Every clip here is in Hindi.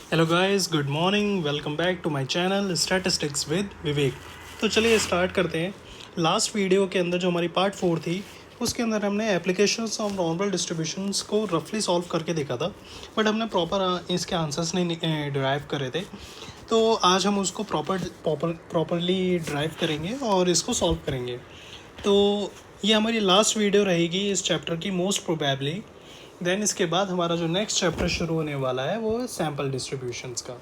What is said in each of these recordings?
Hello guys, good morning. Welcome back to my channel statistics with Vivek. तो चलिए स्टार्ट करते हैं। लास्ट वीडियो के अंदर जो हमारी पार्ट 4 थी, उसके अंदर हमने एप्लीकेशंस ऑफ नॉर्मल डिस्ट्रीब्यूशंस को रफली सॉल्व करके देखा था, बट हमने प्रॉपर इसके आंसर्स नहीं डिराइव करे थे। तो आज हम उसको प्रॉपरली ड्राइव करेंगे और इसको सॉल्व करेंगे। तो ये हमारी लास्ट वीडियो रहेगी इस चैप्टर की मोस्ट प्रोबेबली। देन इसके बाद हमारा जो नेक्स्ट चैप्टर शुरू होने वाला है वो है सैम्पल डिस्ट्रीब्यूशंस का।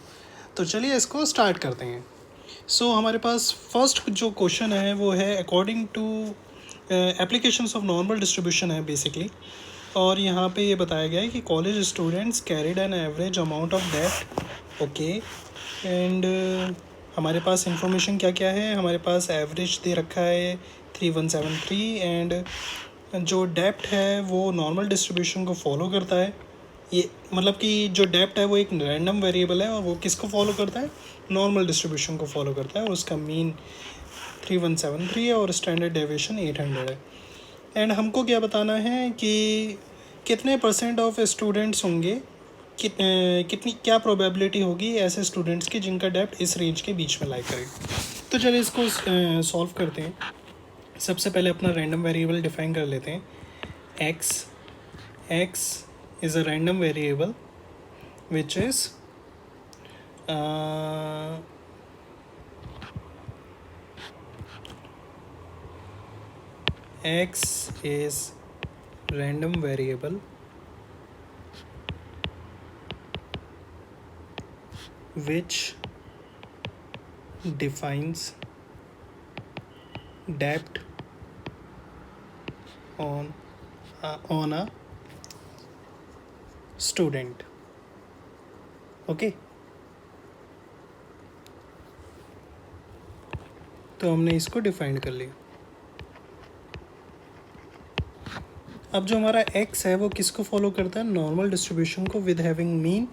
तो चलिए इसको स्टार्ट करते हैं। हमारे पास फर्स्ट जो क्वेश्चन है वो है according to applications of normal distribution है बेसिकली। और यहाँ पे ये बताया गया है कि college students carried an average amount of debt. Okay. And हमारे पास इंफॉर्मेशन क्या क्या है, हमारे पास एवरेज दे रखा है 3173 एंड जो डेप्थ है वो नॉर्मल डिस्ट्रीब्यूशन को फॉलो करता है। ये मतलब कि जो डेप्थ है वो एक रैंडम वेरिएबल है और वो किसको फॉलो करता है, नॉर्मल डिस्ट्रीब्यूशन को फॉलो करता है। और उसका मीन 3173 है और स्टैंडर्ड डेविएशन 800 है। एंड हमको क्या बताना है कि कितने परसेंट ऑफ स्टूडेंट्स होंगे, कितनी क्या प्रोबेबिलिटी होगी ऐसे स्टूडेंट्स की जिनका डेप्थ इस रेंज के बीच में लाई करे। तो चलिए इसको सॉल्व करते हैं। सबसे पहले अपना रैंडम वेरिएबल डिफाइन कर लेते हैं। x is a random variable which is x is random variable which defines depth on a student. Okay तो हमने इसको डिफाइन कर लिया। अब जो हमारा x है वो किसको फॉलो करता है, नॉर्मल डिस्ट्रीब्यूशन को with having mean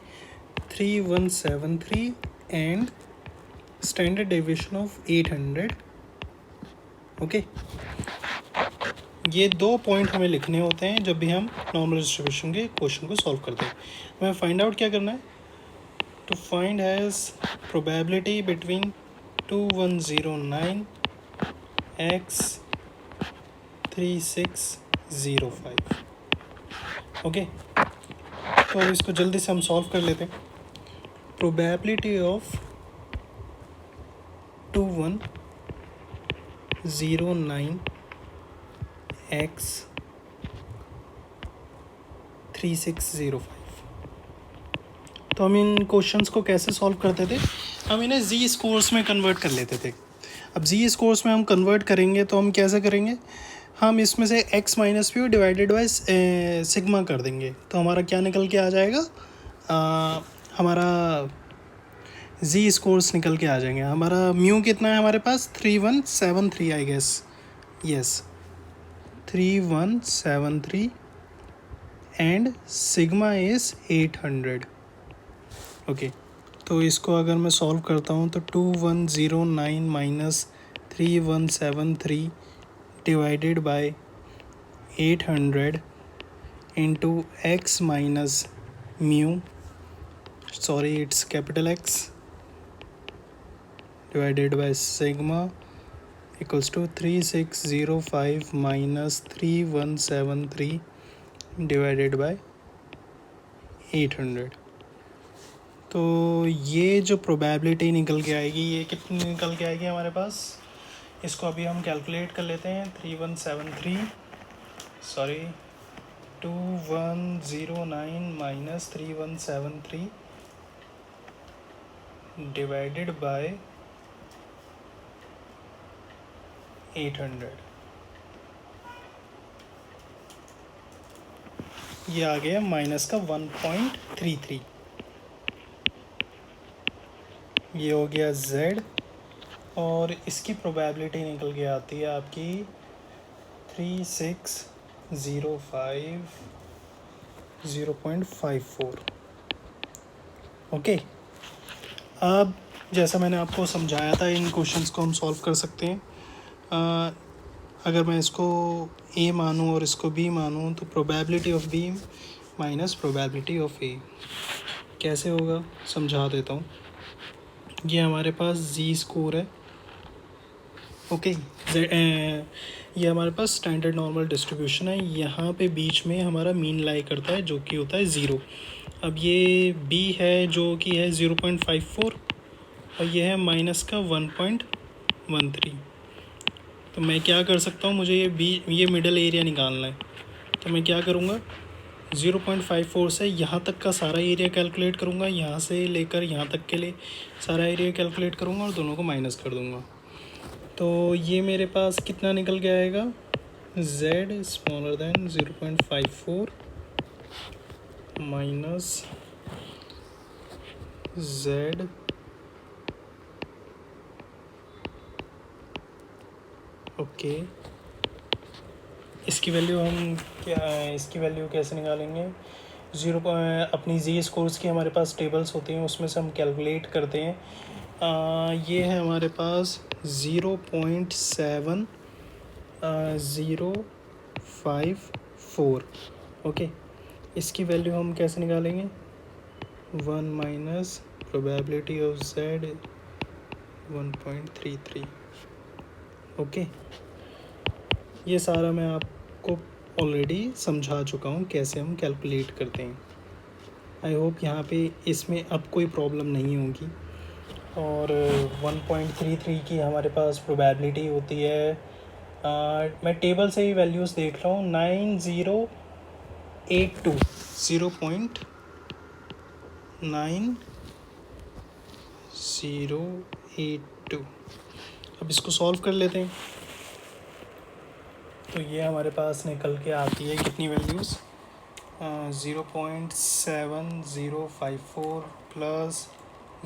3173 and standard deviation of 800। Okay, ये 2 पॉइंट हमें लिखने होते हैं जब भी हम नॉर्मल डिस्ट्रीब्यूशन के क्वेश्चन को सॉल्व करते हैं। हमें फाइंड आउट क्या करना है, to find has probability between 2109 x 3605। Okay, तो अब इसको जल्दी से हम सॉल्व कर लेते हैं। Probability of 2109 x 3605। तो हम इन क्वेश्चंस को कैसे सॉल्व करते थे, हम इन्हें जी स्कोर्स में कन्वर्ट कर लेते थे। अब जी स्कोर्स में हम कन्वर्ट करेंगे तो हम कैसे करेंगे, हम इसमें से x minus P divided by sigma कर देंगे। तो हमारा क्या निकल के आ जाएगा, हमारा जी स्कोर्स निकल के आ जाएंगे। हमारा म्यू कितना है हमारे पास, 3173 I guess, yes 3173 and sigma is 800। Okay, तो इसको अगर मैं सॉल्व करता हूँ तो 2109 minus 3173 divided by 800 into x minus mu, sorry it's capital X, divided by sigma equals to 3605 minus 3173 divided by 800। तो ये जो प्रोबेबिलिटी निकल के आएगी, ये कितनी निकल के आएगी हमारे पास, इसको अभी हम कैलकुलेट कर लेते हैं। 2109 माइनस 3173 डिवाइडेड बाय 800, ये आ गया माइनस का 1.33। ये हो गया z और इसकी प्रोबेबिलिटी निकल के आती है आपकी 3605 0.54। ओके, अब जैसा मैंने आपको समझाया था इन क्वेश्चंस को हम सॉल्व कर सकते हैं। अगर मैं इसको a मानूँ और इसको b मानूँ तो probability of b minus probability of a, कैसे होगा समझा देता हूँ। ये हमारे पास जी स्कोर है, ओके। ये हमारे पास स्टैंडर्ड नॉर्मल डिस्ट्रीब्यूशन है। यहाँ पे बीच में हमारा मीन लाई करता है जो कि होता है 0। अब ये बी है जो कि है 0.54 और ये है माइनस का 1.13। तो मैं क्या कर सकता हूँ, मुझे ये मिडल एरिया निकालना है। तो मैं क्या करूँगा, 0.54 से यहाँ तक का सारा एरिया कैलकुलेट करूँगा, यहाँ से लेकर यहाँ तक के लिए सारा एरिया कैलकुलेट करूँगा और दोनों को माइनस कर दूँगा। तो ये मेरे पास कितना निकल के आएगा, z smaller than 0.54 minus z okay. इसकी वैल्यू हम इसकी वैल्यू कैसे निकालेंगे, अपनी जी स्कोर्स की हमारे पास टेबल्स होती हैं, उसमें से हम कैलकुलेट करते हैं। ये है हमारे पास 0.7054, ओके। इसकी वैल्यू हम कैसे निकालेंगे, 1 minus probability of z 1.33, okay. ये सारा मैं आपको ऑलरेडी समझा चुका हूँ कैसे हम कैलकुलेट करते हैं। आई होप यहाँ पे इसमें अब कोई प्रॉब्लम नहीं होगी। और 1.33 की हमारे पास प्रोबेबिलिटी होती है, मैं टेबल से ही वैल्यूज़ देख रहा हूँ, 9082 0.9082। अब इसको सॉल्व कर लेते हैं। तो ये हमारे पास निकल के आती है कितनी वैल्यूज़, 0.7054 प्लस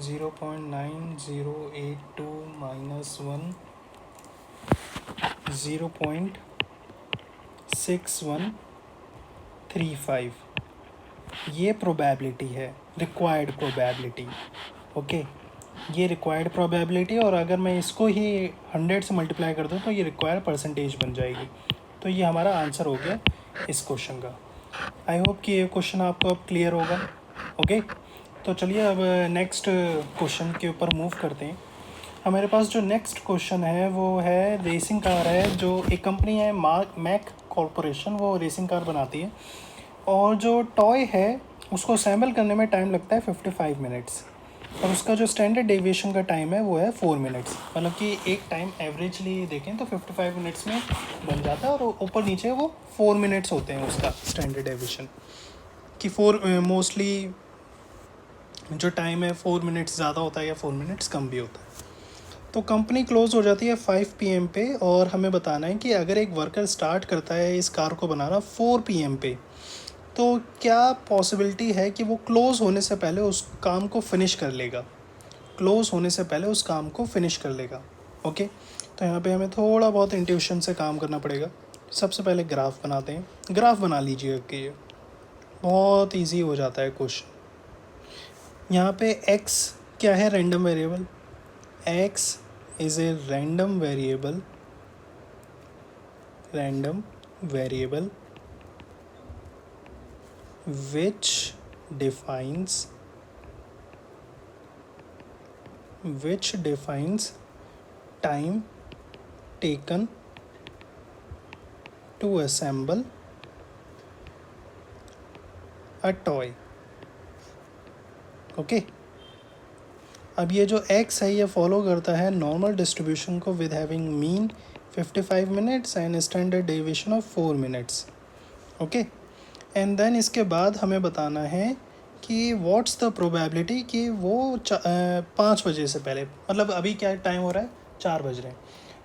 0.9082 माइनस 1 0.6135। ये प्रोबेबिलिटी है, रिक्वायर्ड प्रोबेबिलिटी, ओके। ये रिक्वायर्ड प्रोबेबिलिटी, और अगर मैं इसको ही 100 से मल्टीप्लाई कर दूँ तो ये रिक्वायर्ड परसेंटेज बन जाएगी। तो ये हमारा आंसर हो गया इस क्वेश्चन का। आई होप कि ये क्वेश्चन आपको अब क्लियर होगा, ओके। तो चलिए अब नेक्स्ट क्वेश्चन के ऊपर मूव करते हैं। हमारे पास जो नेक्स्ट क्वेश्चन है वो है रेसिंग कार है, जो एक कंपनी है मैक कॉरपोरेशन, वो रेसिंग कार बनाती है। और जो टॉय है उसको असेंबल करने में टाइम लगता है 55 मिनट्स, और उसका जो स्टैंडर्ड डेविएशन का टाइम है वो है 4 मिनट्स। मतलब कि एक टाइम एवरेजली देखें तो 55 मिनट्स में बन जाता है, और ऊपर नीचे वो 4 मिनट्स होते हैं उसका स्टैंडर्ड डेविएशन कि मोस्टली जो टाइम है 4 मिनट्स ज़्यादा होता है या 4 मिनट्स कम भी होता है। तो कंपनी क्लोज़ हो जाती है 5 PM पे, और हमें बताना है कि अगर एक वर्कर स्टार्ट करता है इस कार को बनाना 4 PM पे, तो क्या पॉसिबिलिटी है कि वो क्लोज़ होने से पहले उस काम को फिनिश कर लेगा, क्लोज़ होने से पहले उस काम को फिनिश कर लेगा, ओके। तो यहाँ पे हमें थोड़ा बहुत इंट्यूशन से काम करना पड़ेगा। सबसे पहले ग्राफ बनाते हैं, ग्राफ बना लीजिएगा कि ये बहुत इजी हो जाता है क्वेश्चन। यहाँ पे x क्या है, random variable, x is a random variable which defines time taken to assemble a toy, okay. अब ये जो x है ये फॉलो करता है नॉर्मल डिस्ट्रीब्यूशन को with having mean 55 minutes and standard deviation of 4 minutes, okay. And then इसके बाद हमें बताना है कि व्हाट्स द प्रोबेबिलिटी कि वो 5 बजे से पहले, मतलब अभी क्या टाइम हो रहा है, 4 बज रहे हैं,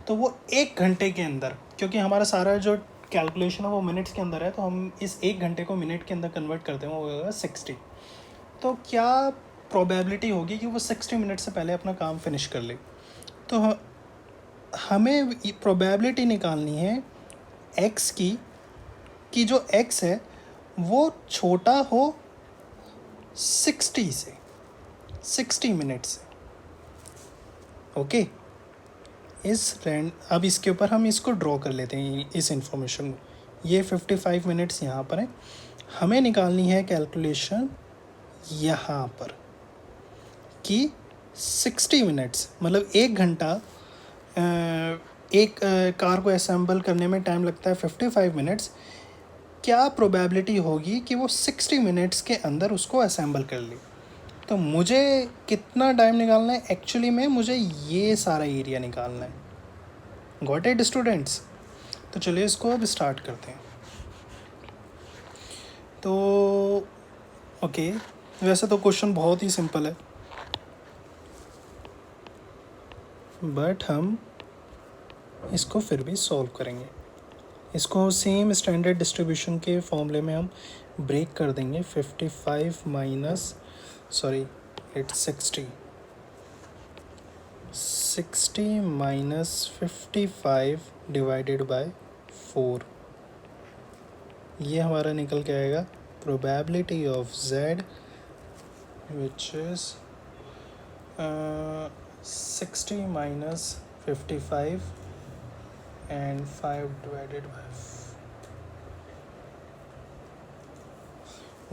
तो वो 1 घंटे के अंदर, क्योंकि हमारा सारा जो कैलकुलेशन है वो मिनट्स के अंदर है, तो हम इस 1 घंटे को मिनट के अंदर कन्वर्ट करते हैं, वो होगा 60। तो क्या प्रोबेबिलिटी होगी कि वो 60 मिनट से पहले अपना काम फिनिश कर ले। तो हमें प्रोबेबिलिटी निकालनी है x की, कि जो x है वो छोटा हो 60 मिनट से, ओके। अब इसके ऊपर हम इसको ड्रॉ कर लेते हैं, इस इंफॉर्मेशन को। ये 55 मिनट्स यहाँ पर है, हमें निकालनी है कैलकुलेशन यहाँ पर कि 60 मिनट्स मतलब 1 घंटा एक कार को असेंबल करने में टाइम लगता है 55 मिनट्स, क्या प्रोबेबिलिटी होगी कि वो 60 मिनट्स के अंदर उसको असेंबल कर ले। तो मुझे कितना टाइम निकालना है, एक्चुअली में मुझे ये सारा एरिया निकालना है। Got it students? तो चलिए इसको अब स्टार्ट करते हैं। तो ओके, वैसे तो क्वेश्चन बहुत ही सिंपल है, बट हम इसको फिर भी सॉल्व करेंगे। इसको सेम स्टैंडर्ड डिस्ट्रीब्यूशन के फॉर्मूले में हम ब्रेक कर देंगे। 55 minus it's 60 minus 55 divided by 4, ये हमारा निकल के आएगा probability of z which is 60 minus 55 and 5 divided by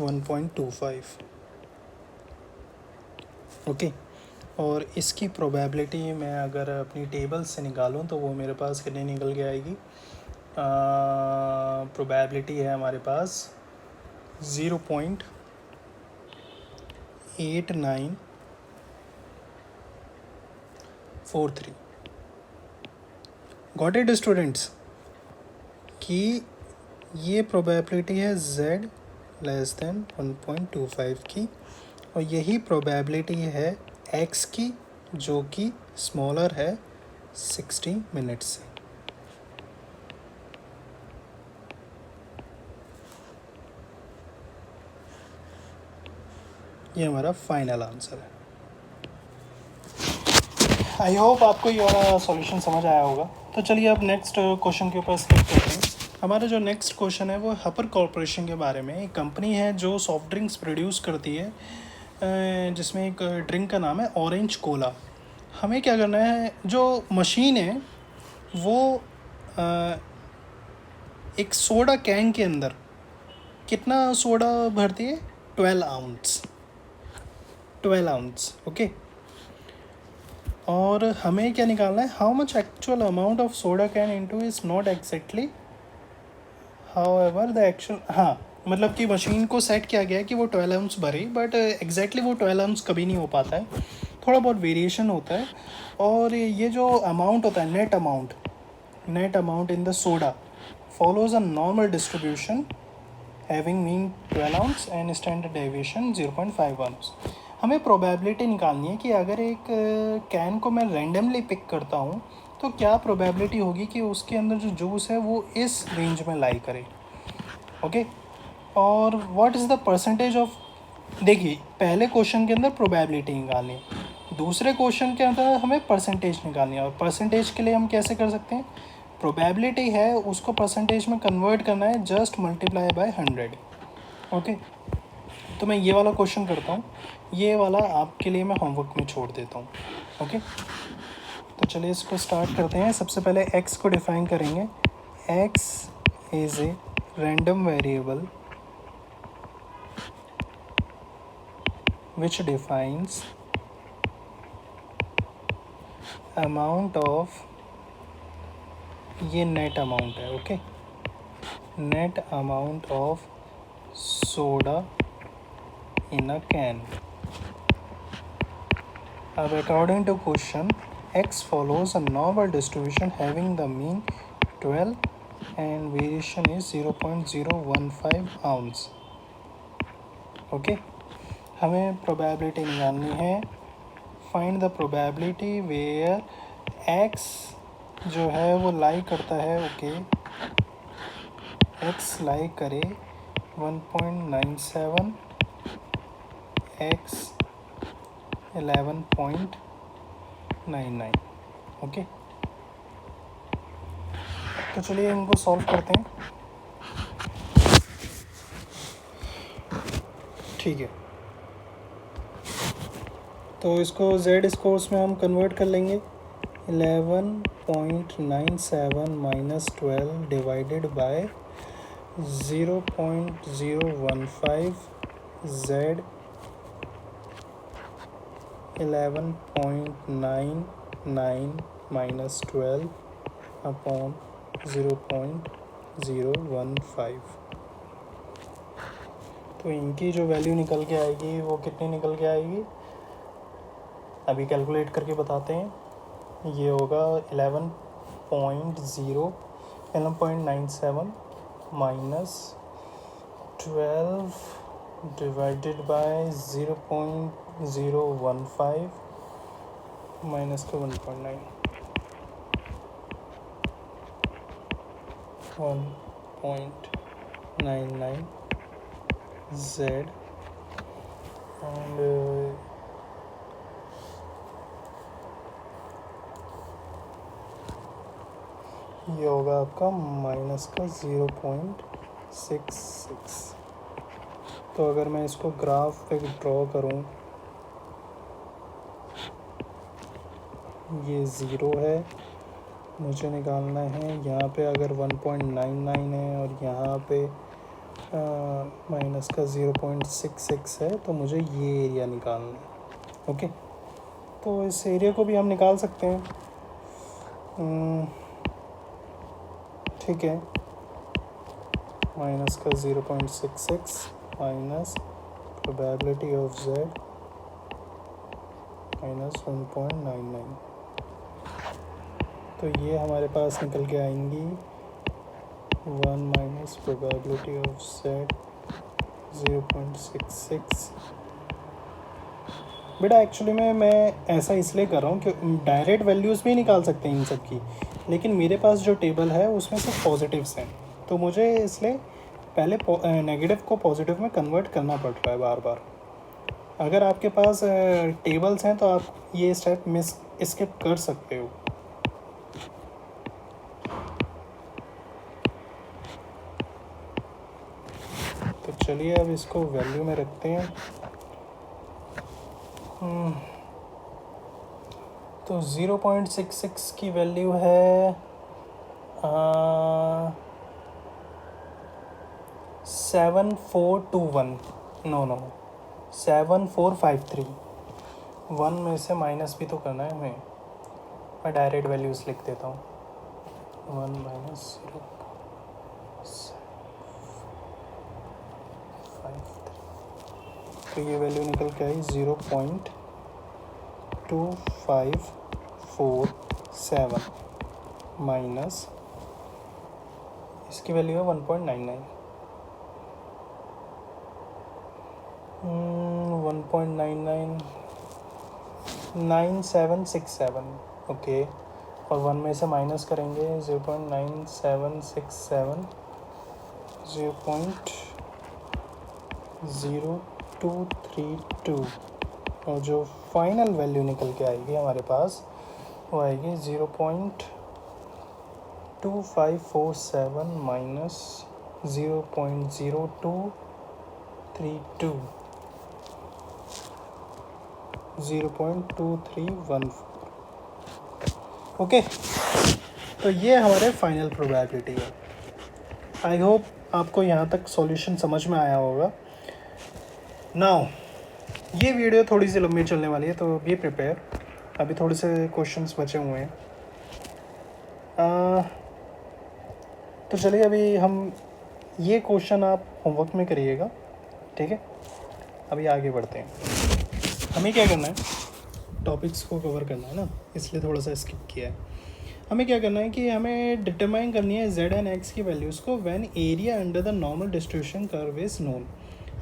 1.25। Okay, और इसकी प्रोबेबिलिटी मैं अगर अपनी टेबल से निकालूं तो वो मेरे पास कितनी निकल के आएगी। प्रोबेबिलिटी है हमारे पास 0.8943। Got it students? कि ये प्रोबेबिलिटी है z लेस देन 1.25 की, और यही प्रोबेबिलिटी है x की जो कि स्मॉलर है 60 मिनट्स से। ये हमारा फाइनल आंसर है। आई होप आपको ये वाला सॉल्यूशन समझ आया होगा। तो चलिए अब नेक्स्ट क्वेश्चन के ऊपर स्किप करते हैं। हमारा जो नेक्स्ट क्वेश्चन है वो हपर कॉरपोरेशन के बारे में। एक कंपनी है जो सॉफ्ट ड्रिंक्स प्रोड्यूस करती है, जिसमें एक ड्रिंक का नाम है ऑरेंज कोला। हमें क्या करना है, जो मशीन है वो एक सोडा कैन के अंदर कितना सोडा भरती है, 12 आउंस। ओके, और हमें क्या निकालना है, how much actual amount of soda can into is not exactly, however the actual, हाँ मतलब कि मशीन को सेट किया गया है कि वो 12 आउंस भरे, बट एग्जैक्टली वो 12 आउंस कभी नहीं हो पाता है, थोड़ा बहुत वेरिएशन होता है। और ये जो अमाउंट होता है, net amount in the soda follows a normal distribution having mean 12 ounce and standard deviation 0.5 ounce. हमें प्रोबेबिलिटी निकालनी है कि अगर एक कैन को मैं रैंडमली पिक करता हूँ तो क्या प्रोबेबिलिटी होगी कि उसके अंदर जो जूस है वो इस रेंज में लाई करे। ओके, और what is the percentage of, देखिए पहले क्वेश्चन के अंदर प्रोबेबिलिटी निकालनी है, दूसरे क्वेश्चन के अंदर हमें परसेंटेज निकालनी है। और परसेंटेज के लिए हम कैसे कर सकते हैं, प्रोबेबिलिटी है उसको परसेंटेज में कन्वर्ट करना है, जस्ट मल्टीप्लाई बाय 100। ओके, तो मैं ये वाला क्वेश्चन करता हूँ, ये वाला आपके लिए मैं होमवर्क में छोड़ देता हूँ। ओके, तो चलिए इसको स्टार्ट करते हैं। सबसे पहले x को डिफाइन करेंगे। x is a random variable which defines amount of, ये नेट अमाउंट है। Okay, net amount of soda in a can. According to question, x follows a normal distribution having the mean 12 and variation is 0.015 ounce. Okay, हमें probability निकालनी है। Find the probability where x जो है वो लाई करता है, ओके x लाई करे 1.97, x 11.99। ओके, तो चलिए इनको सॉल्व करते हैं। ठीक है, तो इसको z स्कोर्स में हम कन्वर्ट कर लेंगे। 11.97 minus 12 divided by 0.015 z 11.99 minus 12 upon 0.015। तो इनकी जो वैल्यू निकल के आएगी वो कितनी निकल के आएगी, अभी कैलकुलेट करके बताते हैं। ये होगा 11.97 माइनस 12 डिवाइडेड बाय 0.015 माइनस का 1.9 1.99 Z एंड ये होगा आपका माइनस का 0.66। तो अगर मैं इसको ग्राफ पे ड्रॉ करूँ, ये ज़ीरो है, मुझे निकालना है यहाँ पे अगर 1.99 है और यहाँ पे माइनस का 0.66 है, तो मुझे ये एरिया निकालना है। ओके, तो इस एरिया को भी हम निकाल सकते हैं। ठीक है, माइनस का 0.66 minus probability of z minus 1.99। तो ये हमारे पास निकल के आएंगी 1 माइनस प्रोबेबिलिटी ऑफ z 0.66। बेटा एक्चुअली में मैं ऐसा इसलिए कर रहा हूँ कि डायरेक्ट वैल्यूज़ भी निकाल सकते हैं इन सब की, लेकिन मेरे पास जो टेबल है उसमें सिर्फ पॉजिटिव्स हैं, तो मुझे इसलिए पहले नेगेटिव को पॉजिटिव में कन्वर्ट करना पड़ रहा है बार बार। अगर आपके पास टेबल्स हैं तो आप ये स्टेप स्किप कर सकते हो। तो चलिए अब इसको वैल्यू में रखते हैं। तो 0.66 की वैल्यू है 7421, नो 7453। 1 में से माइनस भी तो करना है हमें, मैं डायरेक्ट वैल्यूज़ लिख देता हूँ। 1 माइनस 0.53, तो ये वैल्यू निकल के आई 0.2547 माइनस इसकी वैल्यू है 1.99। 1.99 9767, ओके, और 1 में से माइनस करेंगे 0.9767 0.0232, और जो फाइनल वैल्यू निकल के आएगी हमारे पास वो आएगी 0.2547 माइनस 0.0232, 0.2314। ओके, तो ये हमारे फाइनल प्रोबेबिलिटी है। आई होप आपको यहाँ तक सॉल्यूशन समझ में आया होगा। नाउ ये वीडियो थोड़ी सी लंबी चलने वाली है, तो बी प्रिपेयर, अभी थोड़े से क्वेश्चंस बचे हुए हैं। तो चलिए अभी हम ये क्वेश्चन आप होमवर्क में करिएगा, ठीक है। अभी आगे बढ़ते हैं। हमें क्या करना है, टॉपिक्स को कवर करना है ना, इसलिए थोड़ा सा स्किप किया है। हमें क्या करना है कि हमें डिटरमाइन करनी है z एंड x की वैल्यूज़ को when area under the normal distribution curve is known.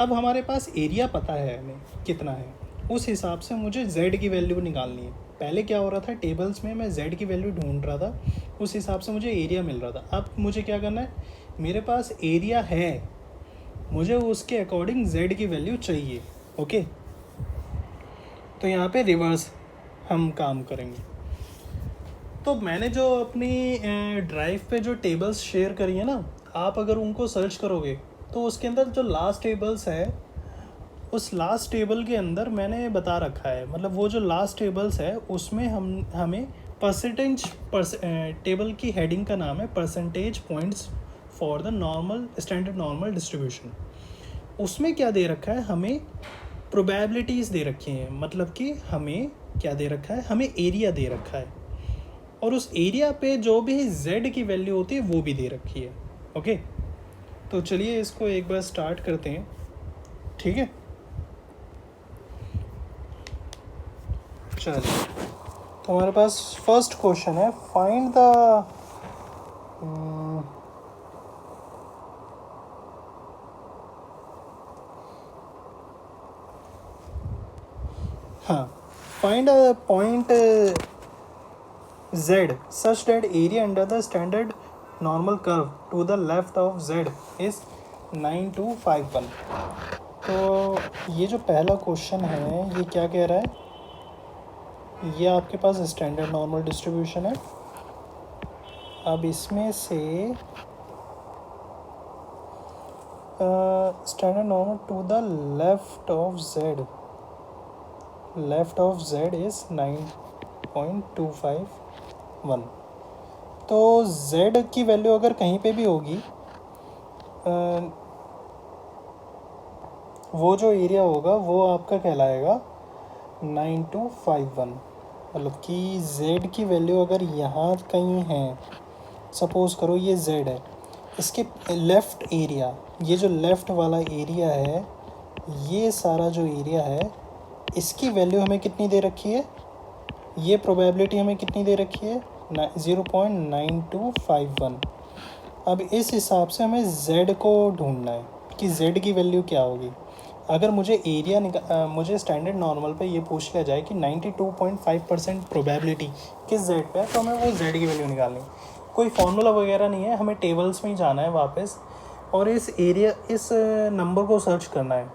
अब हमारे पास एरिया पता है हमें कितना है, उस हिसाब से मुझे z की वैल्यू निकालनी है। पहले क्या हो रहा था, टेबल्स में मैं z की वैल्यू ढूंढ रहा था, उस हिसाब से मुझे एरिया मिल रहा था। अब मुझे क्या करना है, मेरे पास एरिया है, मुझे उसके अकॉर्डिंग z की वैल्यू चाहिए। ओके, तो यहाँ पे रिवर्स हम काम करेंगे। तो मैंने जो अपनी ड्राइव पे जो टेबल्स शेयर करी है ना, आप अगर उनको सर्च करोगे तो उसके अंदर जो लास्ट टेबल्स है, उस लास्ट टेबल के अंदर मैंने बता रखा है, मतलब वो जो लास्ट टेबल्स है उसमें हमें परसेंटेज टेबल की हेडिंग का नाम है percentage points for the normal standard normal distribution. उसमें क्या दे रखा है, हमें प्रोबेबिलिटीज़ दे रखी हैं, मतलब कि हमें क्या दे रखा है, हमें एरिया दे रखा है और उस एरिया पे जो भी z की वैल्यू होती है वो भी दे रखी है। ओके, तो चलिए इसको एक बार स्टार्ट करते हैं। ठीक है, चलिए तो हमारे पास फर्स्ट क्वेश्चन है, फाइंड द हाँ, find a point z such that area under the standard normal curve to the left of z is 9251। तो ये जो पहला क्वेश्चन है ये क्या कह रहा है, ये आपके पास स्टैंडर्ड नॉर्मल डिस्ट्रीब्यूशन है। अब इसमें से standard normal to the left of z is 9.251। तो z की वैल्यू अगर कहीं पे भी होगी, वो जो एरिया होगा वो आपका कहलाएगा 9251। मतलब कि z की वैल्यू अगर यहाँ कहीं है, सपोज़ करो ये z है, इसके लेफ़्ट एरिया, ये जो लेफ़्ट वाला एरिया है, ये सारा जो एरिया है, इसकी वैल्यू हमें कितनी दे रखी है, ये प्रोबेबिलिटी हमें कितनी दे रखी है 0.9251। अब इस हिसाब से हमें z को ढूंढना है कि z की वैल्यू क्या होगी। अगर मुझे मुझे स्टैंडर्ड नॉर्मल पे ये पूछ लिया जाए कि 92.5% प्रोबेबिलिटी किस z पे है, तो हमें वो z की वैल्यू निकालनी है। कोई फार्मूला वगैरह नहीं है, हमें टेबल्स में ही जाना है वापस और इस नंबर को सर्च करना है।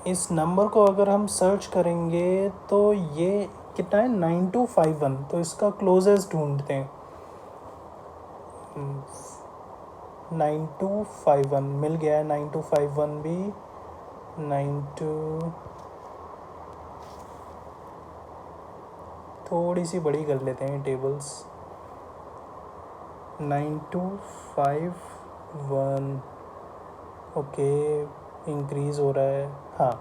इस नंबर को अगर हम सर्च करेंगे तो ये कितना है 9251, तो इसका क्लोजेस्ट ढूंढते हैं। 9251 मिल गया है, 9251 भी 92 थोड़ी सी बड़ी कर लेते हैं टेबल्स, 9251 ओके, इंक्रीज़ हो रहा है, हाँ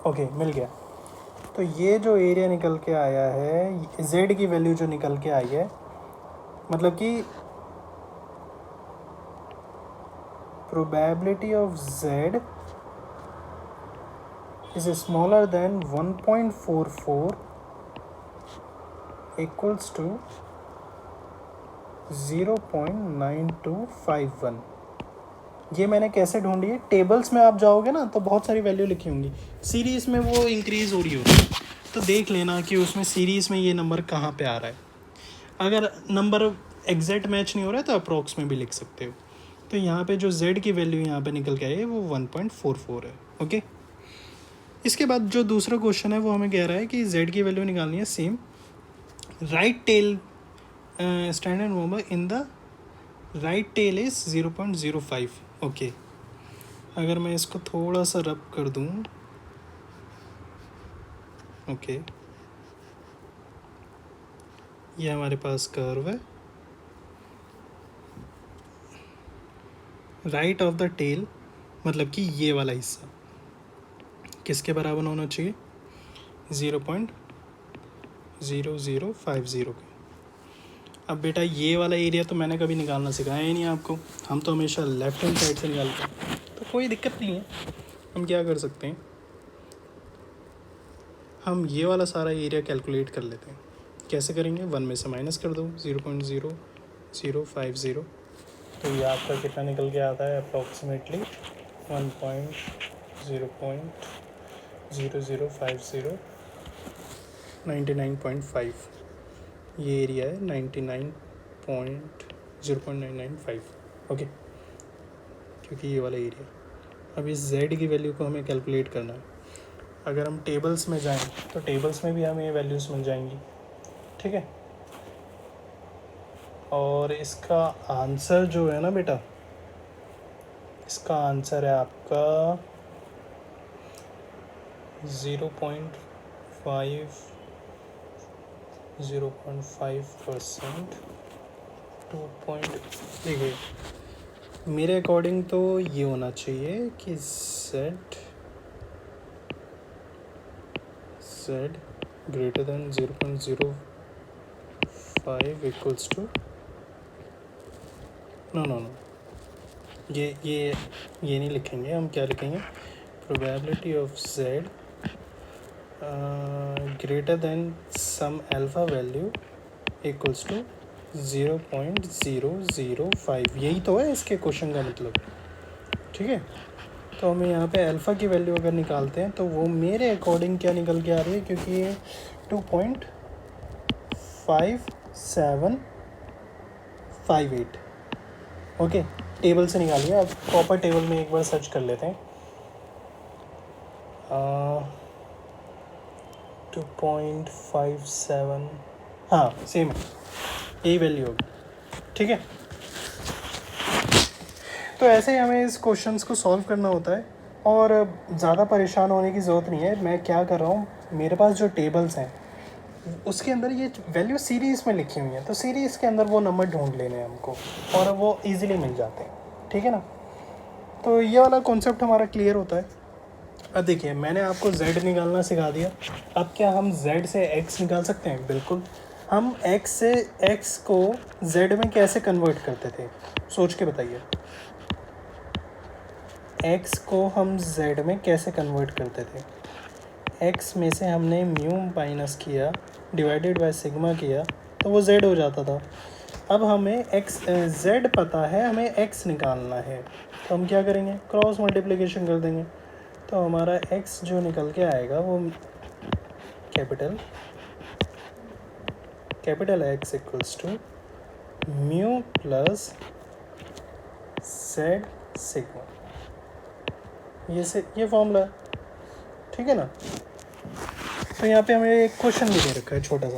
ओके मिल गया। तो ये जो एरिया निकल के आया है, z की वैल्यू जो निकल के आई है, मतलब कि probability of z is smaller than 1.44 equals to 0.9251। ये मैंने कैसे ढूंढी है, टेबल्स में आप जाओगे ना तो बहुत सारी वैल्यू लिखी होंगी, सीरीज़ में वो इंक्रीज़ हो रही होगी, तो देख लेना कि उसमें सीरीज़ में ये नंबर कहाँ पे आ रहा है। अगर नंबर एग्जैक्ट मैच नहीं हो रहा है तो अप्रॉक्स में भी लिख सकते हो। तो यहाँ पे जो z की वैल्यू यहाँ पे निकल के आई है वो 1.44 है। ओके, इसके बाद जो दूसरा क्वेश्चन है वो हमें कह रहा है कि z की वैल्यू निकालनी है same, right tail standard normal in the right tail is 0.05। Okay, अगर मैं इसको थोड़ा सा रब कर दूँ, ओके ये हमारे पास कर्व है, राइट ऑफ द टेल मतलब कि ये वाला हिस्सा किसके बराबर होना चाहिए 0.0050 के। अब बेटा ये वाला एरिया तो मैंने कभी निकालना सिखाया ही नहीं आपको, हम तो हमेशा लेफ्ट हैंड साइड से निकालते हैं, तो कोई दिक्कत नहीं है। हम क्या कर सकते हैं, हम ये वाला सारा एरिया कैलकुलेट कर लेते हैं। कैसे करेंगे, 1 में से माइनस कर दो 0.0050, तो ये आपका कितना निकल के आता है अप्रॉक्सीमेटली 1.00050 99.5, ये एरिया है 0.995। ओके, क्योंकि ये वाला एरिया। अब इस z की वैल्यू को हमें कैलकुलेट करना है। अगर हम टेबल्स में जाएं तो टेबल्स में भी हमें ये वैल्यूज़ मिल जाएंगी, ठीक है। और इसका आंसर जो है ना बेटा, इसका आंसर है आपका 0.5%, 2 देखिए मेरे अकॉर्डिंग तो ये होना चाहिए कि z z greater than 0.05 equals to no, ये नहीं लिखेंगे हम, क्या लिखेंगे, probability of z greater than some alpha value equals to 0.005, यही तो है इसके क्वेश्चन का मतलब, ठीक है। तो हमें यहाँ पे अल्फ़ा की वैल्यू अगर निकालते हैं तो वो मेरे अकॉर्डिंग क्या निकल के आ रही है, क्योंकि ये 2.5758, ओके, टेबल से निकालिए। अब प्रॉपर टेबल में एक बार सर्च कर लेते हैं। 2.57, हाँ सेम यही वैल्यू होगी, ठीक है। तो ऐसे ही हमें इस क्वेश्चंस को सॉल्व करना होता है, और ज़्यादा परेशान होने की ज़रूरत नहीं है। मैं क्या कर रहा हूँ, मेरे पास जो टेबल्स हैं उसके अंदर ये वैल्यू सीरीज़ में लिखी हुई है, तो सीरीज़ के अंदर वो नंबर ढूंढ लेने हैं हमको, और वो इजीली मिल जाते हैं, ठीक है ना। तो ये वाला कॉन्सेप्ट हमारा क्लियर होता है। अब देखिए, मैंने आपको z निकालना सिखा दिया। अब क्या हम z से x निकाल सकते हैं? बिल्कुल। हम x से x को z में कैसे कन्वर्ट करते थे, सोच के बताइए। x को हम z में कैसे कन्वर्ट करते थे? x में से हमने म्यू माइनस किया, डिवाइडेड बाय सिग्मा किया, तो वो z हो जाता था। अब हमें z पता है, हमें x निकालना है, तो हम क्या करेंगे, क्रॉस मल्टीप्लिकेशन कर देंगे। तो हमारा x जो निकल के आएगा वो capital X equals to mu plus z sigma, ये फॉर्मूला है, ठीक है ना। तो यहाँ पे हमें एक क्वेश्चन भी दे रखा है, छोटा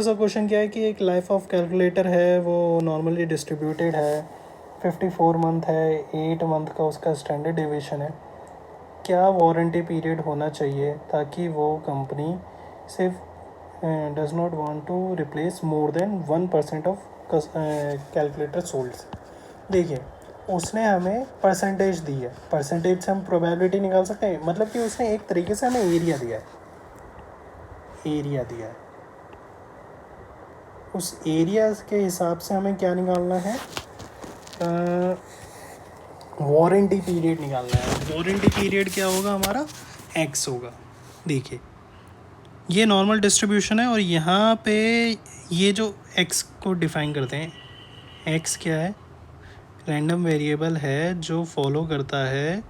सा क्वेश्चन क्या है कि एक लाइफ ऑफ कैलकुलेटर है, वो नॉर्मली डिस्ट्रीब्यूटेड है, 54 मंथ है, 8 मंथ का उसका स्टैंडर्ड डिवीजन है। क्या वारंटी पीरियड होना चाहिए ताकि वो कंपनी सिर्फ does not want to replace more than 1% of calculator sold. देखिए, उसने हमें परसेंटेज दी है, परसेंटेज से हम प्रोबेबिलिटी निकाल सकते हैं, मतलब कि उसने एक तरीके से हमें एरिया दिया है। उस एरिया के हिसाब से हमें क्या निकालना है, वारंटी पीरियड निकालना है। वारंटी पीरियड क्या होगा हमारा, x होगा। देखिए, ये नॉर्मल डिस्ट्रीब्यूशन है, और यहाँ पे ये जो x को डिफाइन करते हैं, x क्या है, रैंडम वेरिएबल है जो फॉलो करता है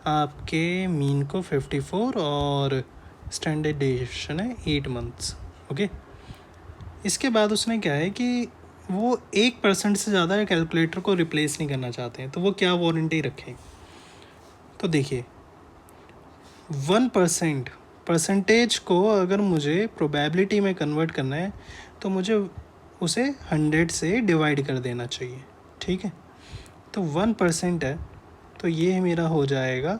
आपके मीन को 54, और स्टैंडर्ड डेविएशन है 8 मंथ्स, ओके। इसके बाद उसने क्या है कि वो 1% से ज़्यादा कैलकुलेटर को रिप्लेस नहीं करना चाहते हैं, तो वो क्या वारंटी रखें। तो देखिए, 1% परसेंटेज को अगर मुझे प्रोबेबिलिटी में कन्वर्ट करना है तो मुझे उसे 100 से डिवाइड कर देना चाहिए, ठीक है। तो 1% है, तो ये मेरा हो जाएगा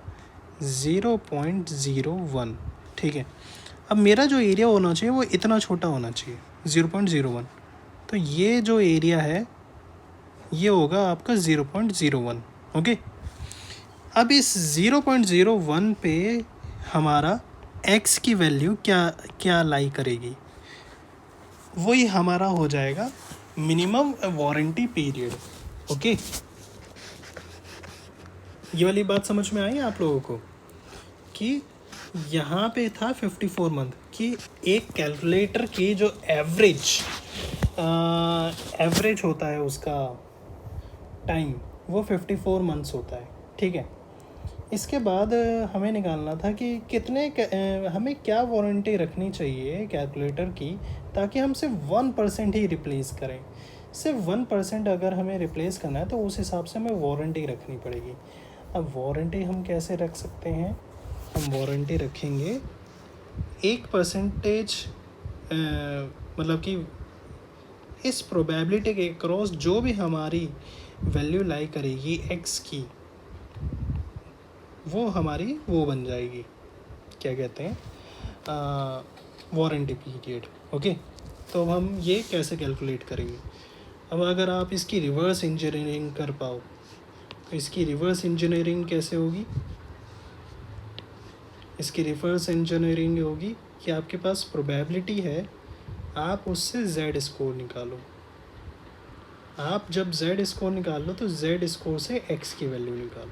0.01, ठीक है। अब मेरा जो एरिया होना चाहिए वो इतना छोटा होना चाहिए, 0.01। तो ये जो एरिया है ये होगा आपका 0.01, ओके। अब इस 0.01 पे हमारा x की वैल्यू क्या लाई करेगी, वही हमारा हो जाएगा मिनिमम वारंटी पीरियड, ओके। ये वाली बात समझ में आई आप लोगों को कि यहाँ पे था 54 मंथ कि एक कैलकुलेटर की जो एवरेज होता है उसका टाइम, वो 54 मंथ्स होता है, ठीक है। इसके बाद हमें निकालना था कि हमें क्या वारंटी रखनी चाहिए कैलकुलेटर की ताकि हम सिर्फ 1% ही रिप्लेस करें। सिर्फ 1% अगर हमें रिप्लेस करना है तो उस हिसाब से हमें वारंटी रखनी पड़ेगी। अब वारंटी हम कैसे रख सकते हैं, हम वारंटी रखेंगे 1%, मतलब कि इस प्रोबेबिलिटी के क्रॉस जो भी हमारी वैल्यू लाई करेगी x की, वो हमारी वो बन जाएगी, क्या कहते हैं, वारंटी पीरियड, ओके। तो अब हम ये कैसे कैलकुलेट करेंगे। अब अगर आप इसकी रिवर्स इंजीनियरिंग कर पाओ तो इसकी रिवर्स इंजीनियरिंग कैसे होगी, इसकी रिवर्स इंजीनियरिंग होगी कि आपके पास प्रोबेबिलिटी है, आप उससे जेड स्कोर निकालो। आप जब जेड स्कोर निकाल लो तो जेड स्कोर से एक्स की वैल्यू निकालो,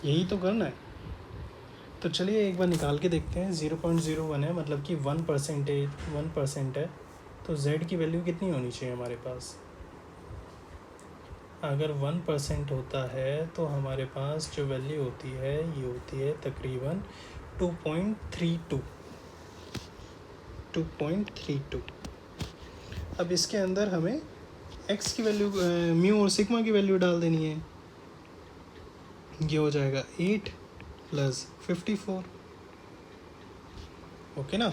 यही तो करना है। तो चलिए एक बार निकाल के देखते हैं। 0.01 है, मतलब कि 1% है, तो z की वैल्यू कितनी होनी चाहिए हमारे पास? अगर 1% होता है तो हमारे पास जो वैल्यू होती है ये होती है तकरीबन 2.32। अब इसके अंदर हमें x की वैल्यू, म्यू और सिग्मा की वैल्यू डाल देनी है। ये हो जाएगा 8 + 54। ओके ना?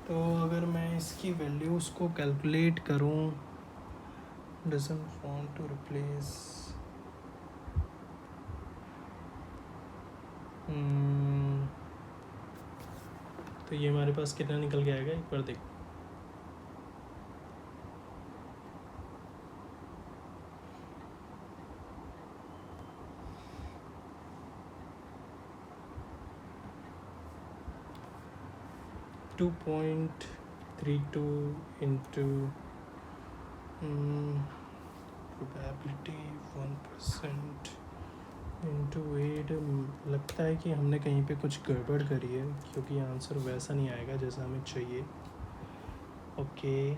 तो अगर मैं इसकी वैल्यूज़ को कैलकुलेट करूं, doesn't want to replace, तो ये हमारे पास कितना निकल के आएगा एक बार देख। To 2.32 into probability 1% into 8। लगता है कि हमने कहीं पे कुछ गड़बड़ करी है, क्योंकि आंसर वैसा नहीं आएगा जैसा हमें चाहिए। Okay,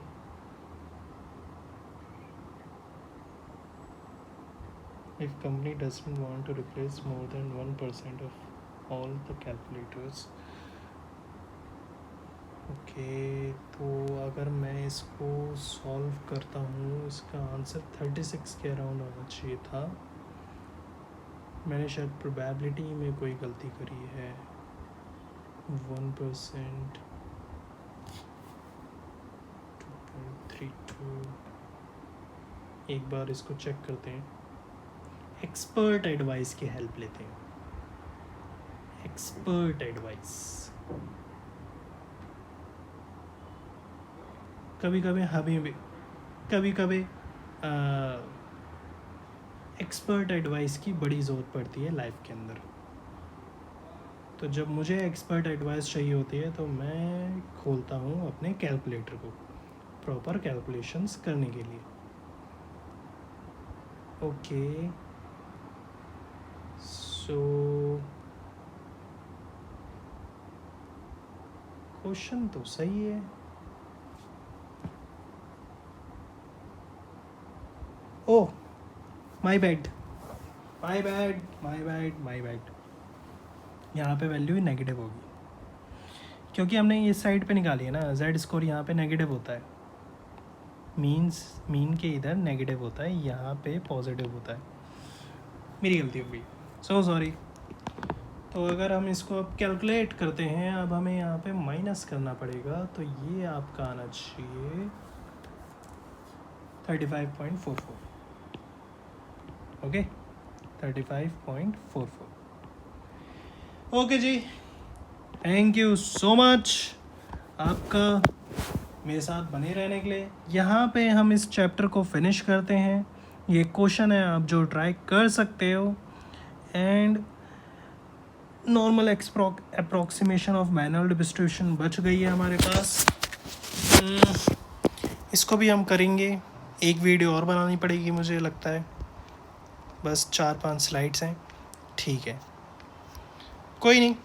if company doesn't want to replace more than 1% of all the calculators. Okay, तो अगर मैं इसको सॉल्व करता हूँ, इसका आंसर 36 के अराउंड होना चाहिए था। मैंने शायद प्रोबेबिलिटी में कोई गलती करी है। 1%, 2.32। एक बार इसको चेक करते हैं, एक्सपर्ट एडवाइस की हेल्प लेते हैं। एक्सपर्ट एडवाइस, कभी कभी एक्सपर्ट एडवाइस की बड़ी ज़रूरत पड़ती है लाइफ के अंदर। तो जब मुझे एक्सपर्ट एडवाइस चाहिए होती है तो मैं खोलता हूँ अपने कैलकुलेटर को प्रॉपर कैलकुलेशंस करने के लिए। ओके, सो क्वेश्चन तो सही है। ओह, माई बैड। यहाँ पे वैल्यू नेगेटिव होगी, क्योंकि हमने इस साइड पे निकाली है ना। जेड स्कोर यहाँ पे नेगेटिव होता है, मीन के इधर नेगेटिव होता है, यहाँ पे पॉजिटिव होता है। मेरी गलती हो गई, सो सॉरी। तो अगर हम इसको अब कैलकुलेट करते हैं, अब हमें यहाँ पे माइनस करना पड़ेगा। तो ये आपका आना चाहिए 35.44। ओके, 35.44। ओके जी, थैंक यू सो मच आपका मेरे साथ बने रहने के लिए। यहाँ पे हम इस चैप्टर को फिनिश करते हैं। ये क्वेश्चन है आप जो ट्राई कर सकते हो। And normal approximation of manual distribution बच गई है हमारे पास। इसको भी हम करेंगे, एक वीडियो और बनानी पड़ेगी मुझे लगता है। बस 4-5 स्लाइड्स हैं, ठीक है, कोई नहीं।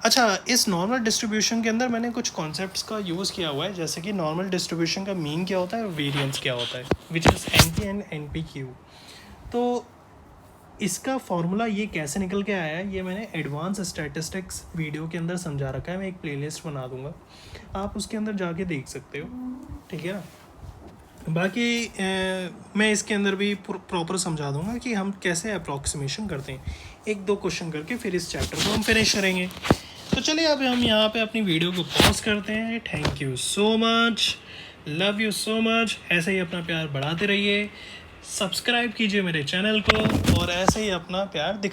अच्छा, इस नॉर्मल डिस्ट्रीब्यूशन के अंदर मैंने कुछ कॉन्सेप्ट्स का यूज़ किया हुआ है, जैसे कि नॉर्मल डिस्ट्रीब्यूशन का मीन क्या होता है और वेरिएंस क्या होता है, which is NP and NPQ। तो इसका फॉर्मूला ये कैसे निकल के आया है, ये मैंने एडवांस स्टैटिस्टिक्स वीडियो के अंदर समझा रखा है। मैं एक प्लेलिस्ट बना दूंगा, आप उसके अंदर जाके देख सकते हो, ठीक है ना। बाकी मैं इसके अंदर भी प्रॉपर समझा दूंगा कि हम कैसे अप्रॉक्सीमेशन करते हैं। 1-2 क्वेश्चन करके फिर इस चैप्टर को हम फिनिश करेंगे। तो चलिए अब हम यहाँ पे अपनी वीडियो को पॉज करते हैं। Thank you so much, love you so much. ऐसे ही अपना प्यार बढ़ाते रहिए, सब्सक्राइब कीजिए मेरे चैनल को और ऐसे ही अपना प्यार दिखा